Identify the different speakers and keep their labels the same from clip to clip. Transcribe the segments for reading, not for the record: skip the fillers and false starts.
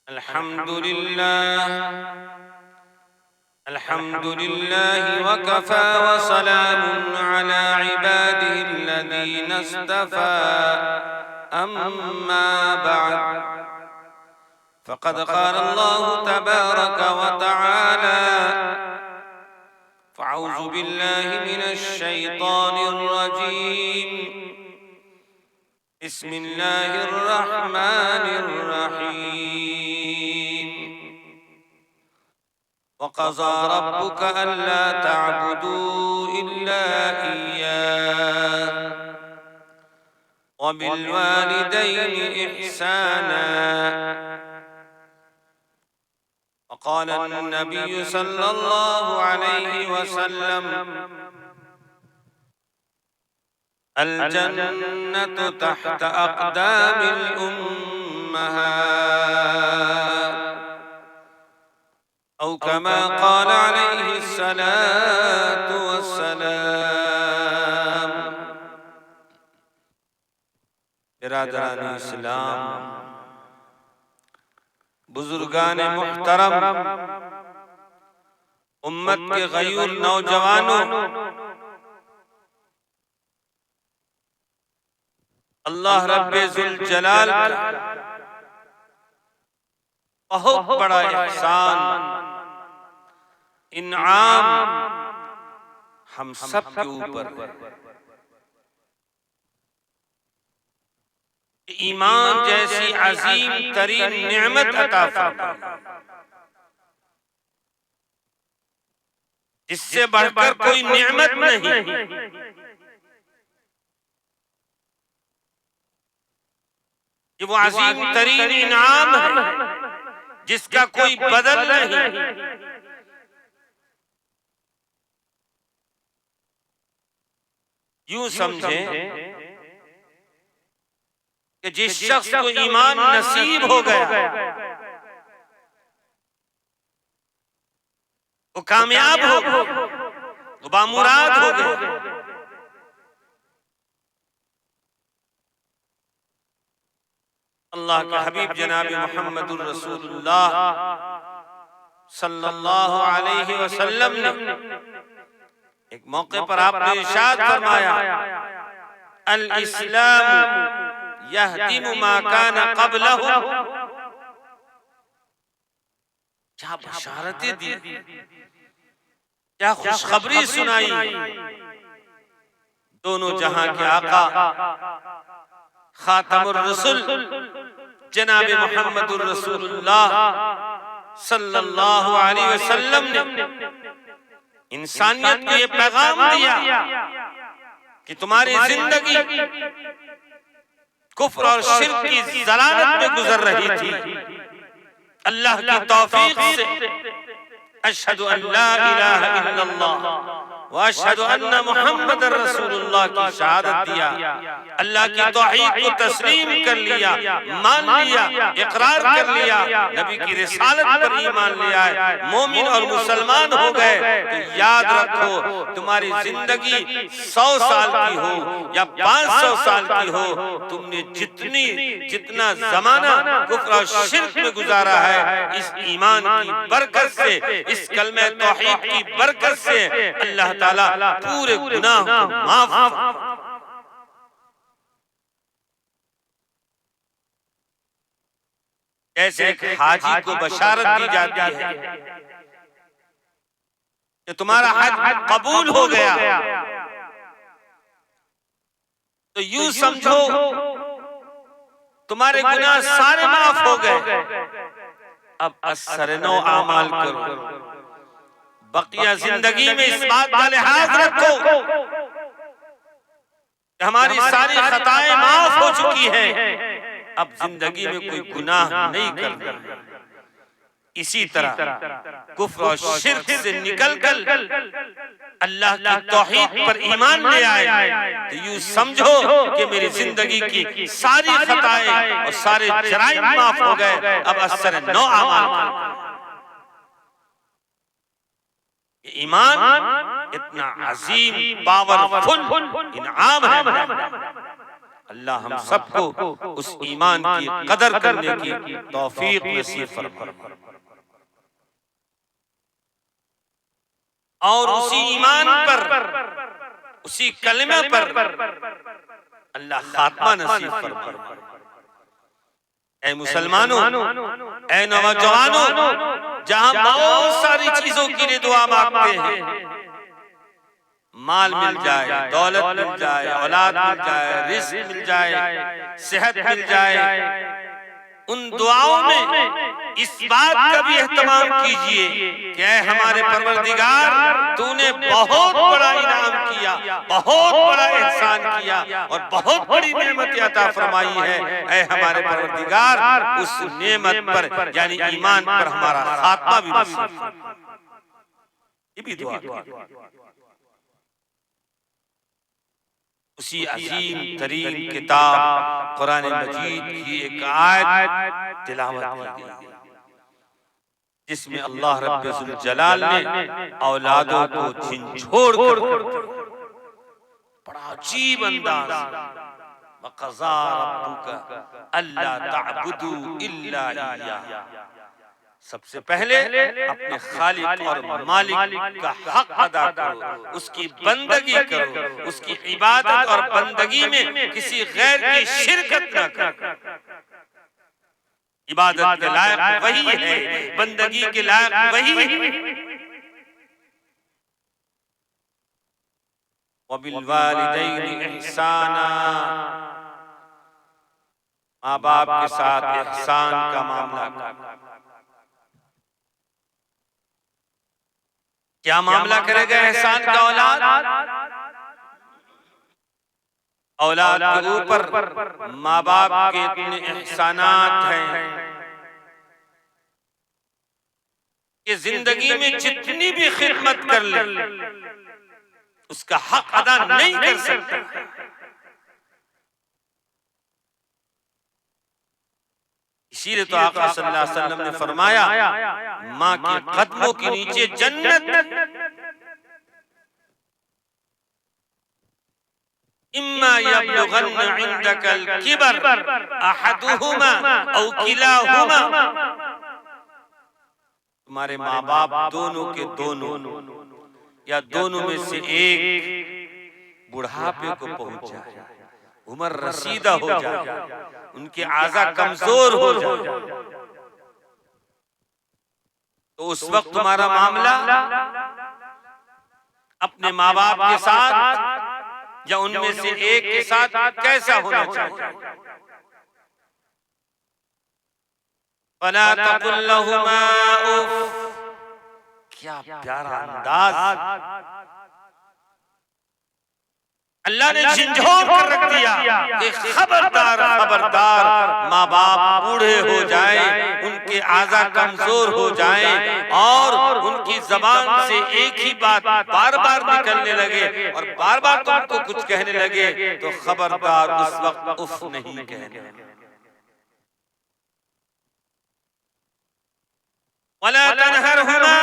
Speaker 1: अल्हम्दुलिल्लाह वकफ़ा वसलामुन अला इबादिहिल्लज़ीना इस्तफ़ा अम्मा बअद फ़क़द क़ाला अल्लाहु तबारक व तआला फ़अऊज़ु बिल्लाहि मिनश शैतानिर रजीम बिस्मिल्लाहिर रहमानिर रहीम वक़ज़ा रब्बुक अल्ला तअबुदू इल्ला इय्याह व बिल वालिदैनि इहसाना वक़ाल अन्नबी सल्लल्लाहु अलैहि वसल्लम अल जन्नतु तहत अक़दामिल उम्महात औ कमा क़ाल अलैहि सलातु वस्सलाम। बिरादरान इस्लाम, बुजुर्गान मुहतरम, उम्मत के गयूर नौजवानों, अल्लाह रब्बे जुल जलाल का बहुत बड़ा एहसान, इनाम हम सब के ऊपर ईमान जैसी अजीम तरीन नेमत अता फरमाई, जिससे बढ़कर कोई नेमत नहीं। ये वो अजीम तरीन इनाम है जिसका कोई बदल नहीं। यूं समझे कि जिस शख्स को ईमान नसीब हो गया वो कामयाब हो गया, वो बामुराद हो गया। अल्लाह के हबीब जनाब मुहम्मदुर रसूलुल्लाह सल्लल्लाहु अलैहि वसल्लम ने एक मौके पर आपने इरशाद फरमाया, अल इस्लाम यहदिमु मा काना क़ब्लहु। क्या बशारतें दी, क्या खुशखबरी सुनाई। दोनों जहां के आका खातमुर रसूल जनाब मुहम्मदुर रसूलुल्लाह सल्लल्लाहु अलैहि वसल्लम ने इंसानियत को ये पैगाम दिया कि तुम्हारी जिंदगी कुफ्र और शिर्क की ज़लालत में गुजर रही थी। अल्लाह की तौफीक से अशहदु अल्ला इलाहा इल्लल्लाह व अशहदु अन्ना मुहम्मदर रसूलुल्लाह की शहादत दिया। अल्लाह की तौहीद को तस्लीम कर लिया, मान लिया, इकरार कर लिया, नबी की रिसालत पर ईमान ले आए, मोमिन और मुसलमान हो गए। तो याद रखो, तुम्हारी जिंदगी 100 साल की हो या 500 साल की हो, तुमने जितना जमाना कुफ्र और शिर्क में गुजारा है, इस ईमान की बरकत से, इस कलमे तौहीद की बरकत से अल्लाह ताला पूरे गुनाह को माफ। जैसे एक हाजी को बशारत दी जाती है कि तुम्हारा हज कबूल हो गया, तो यूं समझो तुम्हारे गुनाह सारे माफ हो गए। अब असर-ए-नौ आमाल करो, बकिया जिंदगी में इस बात का लिहाज रखो कि हमारी सारी खताएं माफ हो चुकी हैं, अब जिंदगी में कोई गुनाह नहीं करना। इसी तरह कुफ्र और शिर्क से निकलकर अल्लाह की तौहीद पर ईमान ले आए, तो यूं समझो कि मेरी जिंदगी की सारी खताएं और सारे जराइम माफ हो गए। अब असर-ए-नौ आमाल। ईमान इतना अजीम पावरफुल इनाम है अल्लाह हम सबको उस ईमान की कदर करने की तौफीक नसीब फरमाए और उसी ईमान पर, उसी कलमे पर अल्लाह खात्मा नसीब फरमाए। ऐ मुसलमानों, ऐ नौजवानों, जहां बहुत सारी चीजों के लिए दुआ मांगते हैं, माल मिल जाए, दौलत मिल जाए, औलाद मिल जाए, रिज़्क मिल जाए, सेहत मिल जाए, उन दुआओं में इस बात का भी एहतमाम कीजिए कि ऐ हमारे परवरदिगार, तूने बहुत बड़ा इनाम किया, बहुत बड़ा एहसान किया और बहुत बड़ी नेमत अता फरमाई है। ऐ हमारे परवरदिगार, उस नेमत पर यानी ईमान पर हमारा खात्मा भी नसीब फरमा। ये भी दुआ। उसी अजीम तरीन किताब कुरान मजीद की एक आयत तिलावत की गई जिसमें अल्लाह रब्बुल जलाल ने औलादों को झिंझोड़ कर बड़ा अजीब अंदाज, वक़ज़ा रब्बुका अल्ला तअबुदू इल्ला इय्याह, सबसे पहले अपने खालिक और मालिक का हक अदा करो, उसकी बंदगी करो, उसकी इबादत और बंदगी में किसी गैर की शिरकत न करो। इबादत के लायक वही है, बंदगी के लायक वही है। वबिल वालिदैनि इहसाना, माँ बाप के साथ एहसान का मामला करो। क्या मामला करेगा एहसान का? औलाद के ऊपर माँ बाप के इतने एहसानात हैं कि जिंदगी में जितनी भी खिदमत कर ले उसका हक अदा नहीं कर सकता। इसीलिए तो आका सल्लल्लाहु अलैहि वसल्लम ने फरमाया, माँ के कदमों के नीचे जन्नत, इम्मा यब्लुगन्न इंदकल किबर अहदुहुमा औ किलाहुमा, तुम्हारे माँ बाप दोनों के दोनों या दोनों में से एक बुढ़ापे को पहुंच जाए, उम्र रसीदा हो जाए, उनके आज़ा कमजोर हो जाए, तो उस वक्त तुम्हारा मामला अपने माँ बाप के साथ या उनमें से एक के साथ कैसा होना चाहिए? फला तकुल लहुमा उफ, क्या प्यारा अंदाज अल्लाह ने झिंझोड़ कर रख दिया कि खबरदार खबरदार, माँ बाप बूढ़े हो जाए, उनके आज़ा कमजोर हो जाए और उनकी जबान से एक ही बात बार बार निकलने लगे और बार बार तुमको कुछ कहने लगे, तो खबरदार उस वक्त उफ नहीं कहने। वला तनहरहुमा,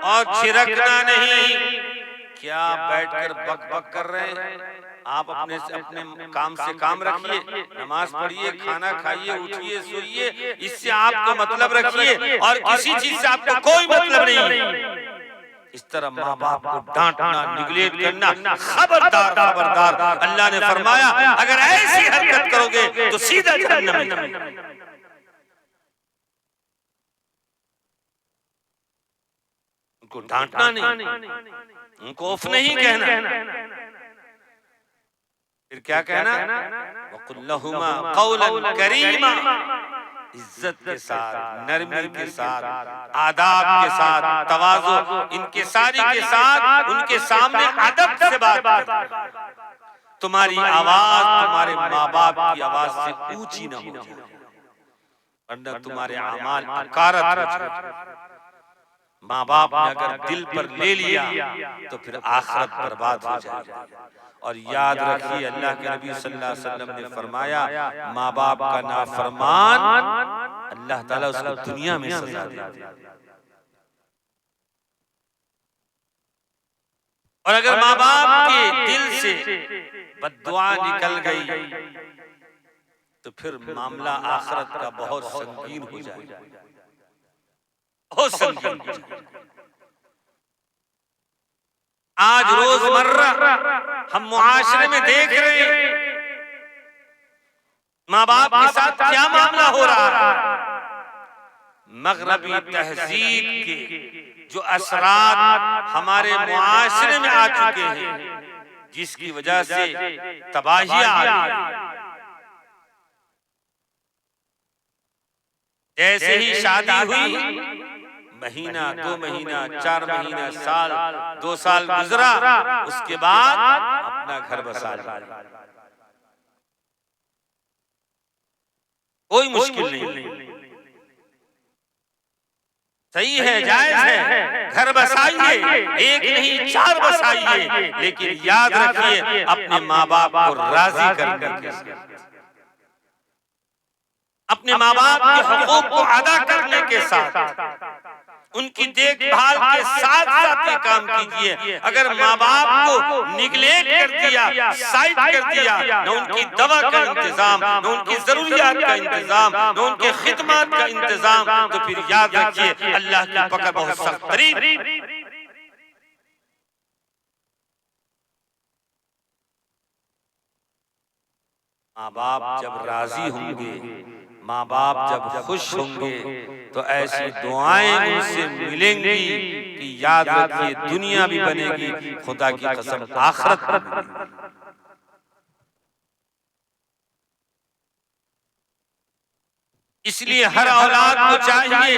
Speaker 1: और छिरकना नहीं। क्या बैठकर बक बक कर रहे हैं? आप अपने काम से काम रखिए, नमाज पढ़िए, खाना खाइए, उठिए, सोइए, इससे आपको मतलब रखिए और किसी चीज से आपको कोई मतलब नहीं। इस तरह माँ बाप को डांटना, निगलेक्ट करना, खबरदार खबरदार। अल्लाह ने फरमाया अगर ऐसी हरकत करोगे तो सीधा जहन्नम में। उनको डांटना नहीं, उनको उफ नहीं कहना, फिर क्या कहना? वक़ुल लहुमा क़ौलन करीमा, इज्जत के साथ, नरमी के साथ, आदाब के साथ, तवाज़ु, इनके सारी के साथ उनके सामने अदब से बात कर। तुम्हारी आवाज तुम्हारे माँ बाप की आवाज से ऊंची न हो जाए, वरना तुम्हारे अमाल अकारत हो जाए। माँ बाप ने अगर दिल पर ले लिया तो फिर आखिरत बर्बाद हो जाएगी। और याद रखिए अल्लाह के नबी सल्लल्लाहु अलैहि वसल्लम ने फरमाया, माँ बाप का नाफरमान अल्लाह ताला उसको दुनिया में सजा देता है। और अगर माँ बाप के दिल से बद्दुआ निकल गई तो फिर मामला आखिरत का बहुत संगीन हो जाएगा, बहुत संगीन हो जाएगा। आज रोजमर्रा हम मुआशरे में देख रहे हैं माँ बाप के साथ क्या मामला हो रहा है। मगरबी तहजीब के जो असरात हमारे मुआशरे में आ चुके हैं, जिसकी वजह से तबाही आ रही है। जैसे ही शादी हुई, महीना, 2 महीना, 4 महीना, साल, 2 साल गुजरा, उसके बाद अपना घर बसा लिया। कोई मुश्किल नहीं, सही है, जायज है, घर बसाइए, 1 नहीं 4 बसाइए, लेकिन याद रखिए अपने माँ बाप को राजी करने के साथ, अपने माँ बाप के हकूक को अदा करने के साथ, उनकी देखभाल के साथ साथ ये काम कीजिए। अगर माँ बाप को निगलेक्ट कर दिया, साइड कर दिया, न उनकी दवा का इंतजाम, न उनकी जरूरियात का इंतजाम, न उनके खिदमत का इंतजाम, तो फिर याद रखिए अल्लाह की पकड़ बहुत सख्त तरीन। माँ बाप जब राजी होंगे, माँ बाप जब खुश होंगे, तो ऐसी दुआएं उनसे मिलेंगी कि याद रखिए दुनिया भी बनेगी, खुदा की कसम आखिरत भी बनेगी। इसलिए हर औलाद को चाहिए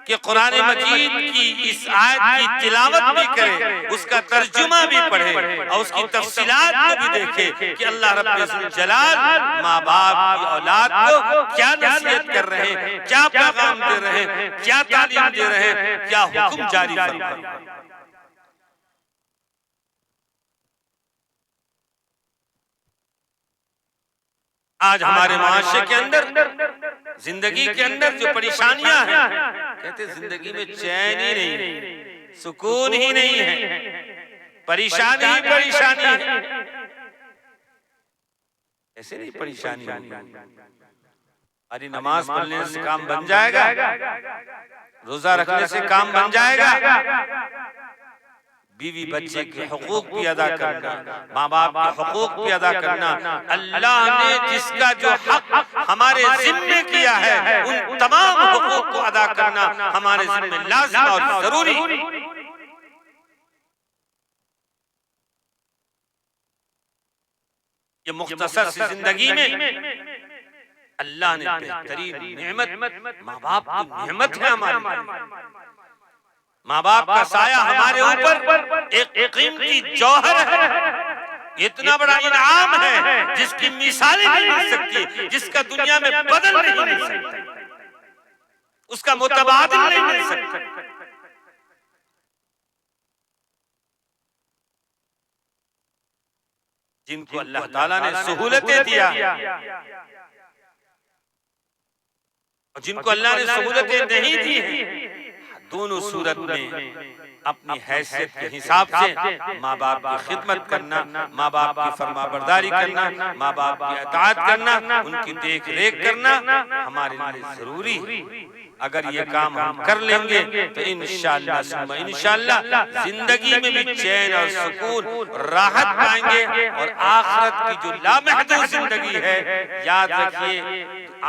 Speaker 1: कि कुरान मजीद की इस आयत की तिलावत भी करे, उसका तर्जुमा भी पढ़े और उसकी तफसीलात को भी देखे कि अल्लाह रब्बुल जलाल माँ बाप की औलाद को क्या नसीहत कर रहे हैं, क्या पैगाम दे रहे हैं, क्या तालीम दे रहे हैं, क्या हुक्म जारी फरमा रहे हैं। आज हमारे माशरे के अंदर, जिंदगी के अंदर जो परेशानियां हैं, कहते जिंदगी में चैन ही नहीं, सुकून ही नहीं है, परेशानी ही परेशानी है। ऐसे नहीं परेशानी होगी, अरे नमाज पढ़ने से काम बन जाएगा, रोजा रखने से काम बन जाएगा, बीवी बच्चे के हुकूक भी अदा करना, माँ बाप के हुकूक भी अदा करना, अल्लाह ने जिसका जो हक हमारे जिम्मे किया है उन तमाम हुकूक को अदा करना हमारे जिम्मे लाज़िम और जरूरी। ये मुख्तसर सी जिंदगी में अल्लाह ने बेहतरीन नेमत, माँ बाप की नेमत है हमारी। माँ बाप का साया हमारे ऊपर एक कीमती जौहर है, इतना बड़ा इनाम है जिसकी मिसालें नहीं मिल सकती, जिसका दुनिया में बदल नहीं मिल सकता, उसका मुतबादिल नहीं मिल सकता। जिनको अल्लाह ताला ने सहूलतें दिया और जिनको अल्लाह ने सहूलतें नहीं दी, दोनों सूरत में अपनी हैसियत के हिसाब से माँ बाप की खिदमत करना, माँ बाप की फरमाबरदारी करना, माँ बाप की इताअत करना, उनकी देख रेख करना हमारे लिए जरूरी। अगर ये काम हम कर लेंगे तो इंशाअल्लाह इंशाअल्लाह जिंदगी में भी चैन और सुकून राहत पाएंगे और आखिरत की जो लामहदूद जिंदगी है, याद रखिए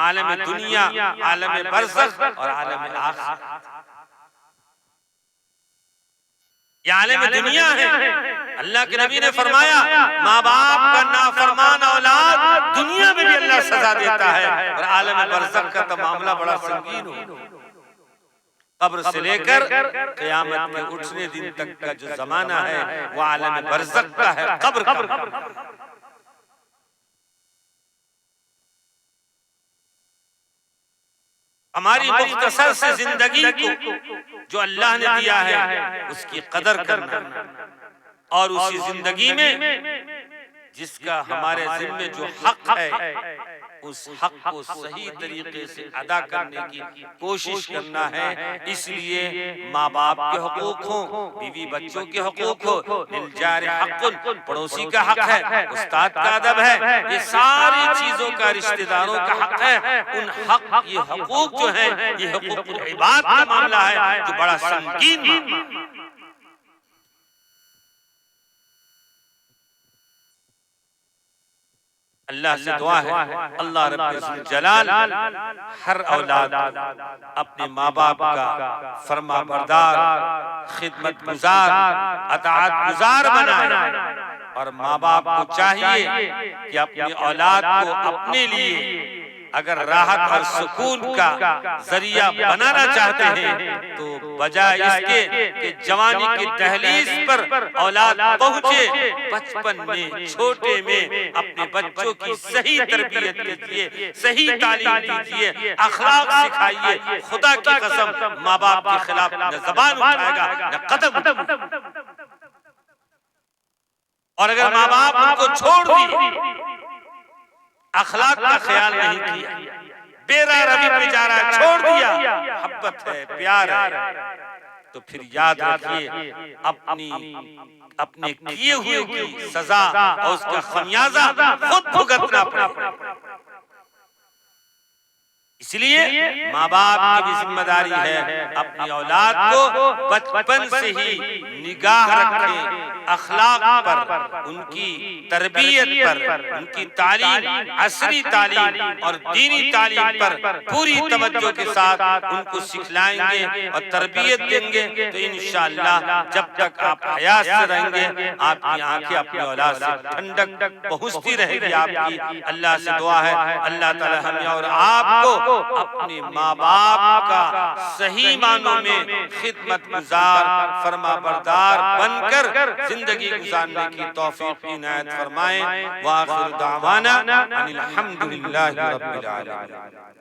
Speaker 1: आलम दुनिया, आलम बरज़ख और आलम आखिरत, ये आलम दुनिया है। अल्लाह के नबी ने फरमाया माँ बाप का नाफरमान औलाद दुनिया में भी अल्लाह सजा देता है, और आलम बरज़ख का तो मामला बड़ा संगीन हो। कब्र से लेकर क़यामत के उठने दिन तक का जो जमाना है वो आलम बरज़ख का है, कब्र का। हमारी मुख्तसर से जिंदगी को जो अल्लाह ने दिया है उसकी कदर करना, और उसी जिंदगी में जिसका हमारे जिम्मे जो हक है उस हक को सही तरीके से अदा करने की कोशिश करना है। इसलिए माँ बाप के हकूक हो, बीवी बच्चों के हकूक हो, लिलजारि हक़्क़ुन, पड़ोसी का हक है, उस्ताद का अदब है, ये सारी चीजों का रिश्तेदारों का हक है। उन हक, ये हकूक जो है, ये हकूकुल इबाद का मामला है जो बड़ा संगीन मामला है। अल्लाह से दुआ है, अल्लाह रब्बुल जलाल हर औलाद अपने माँ बाप का फरमा बरदार, खिदमत गुजार, अताअत गुजार बनाए। और माँ बाप को चाहिए कि अपनी औलाद को अपने लिए अगर राहत और सुकून का जरिया बनाना चाहते हैं तो बजाय इसके कि जवानी की दहलीज पर औलाद पहुंचे, बचपन में छोटे में अपने बच्चों की सही तरबियत कीजिए, सही तालीम दीजिए, अखलाक सिखाइए। खुदा की कसम माँ बाप के खिलाफ न ज़बान उठाएगा न कदम। और अगर माँ बाप उनको छोड़ दिए, अखलाक का ख्याल नहीं किया, बेरा रवि पे जा रहा है, छोड़ दिया, मोहब्बत है, प्यार है, तो फिर याद रखिए अपने किए हुए की सजा और उसका खमियाजा खुद भुगतना पड़ेगा। इसलिए माँ बाप की भी जिम्मेदारी है अपनी औलाद को बचपन से ही निगाह रखें, अखलाक पर, उनकी तरबियत पर, उनकी तालीम, असली तालीम और दीनी तालीम पर पूरी तवज्जो के साथ उनको सिखलाएंगे और तरबियत देंगे तो इंशाअल्लाह जब तक आप हयात से रहेंगे आपकी आंखें अपनी औलाद से ठंडक पहुंचती रहेगी आपकी। अल्लाह से दुआ है अल्लाह ताला हमें और आपको अपने माँ बाप का सही मानों में खिदमत गुजार, फरमा बरदार बनकर जिंदगी गुजारने की तौफीक इनायत फरमाए। व आखिर दावाना अनिल हम्दुलिल्लाहि रब्बिल आलमीन।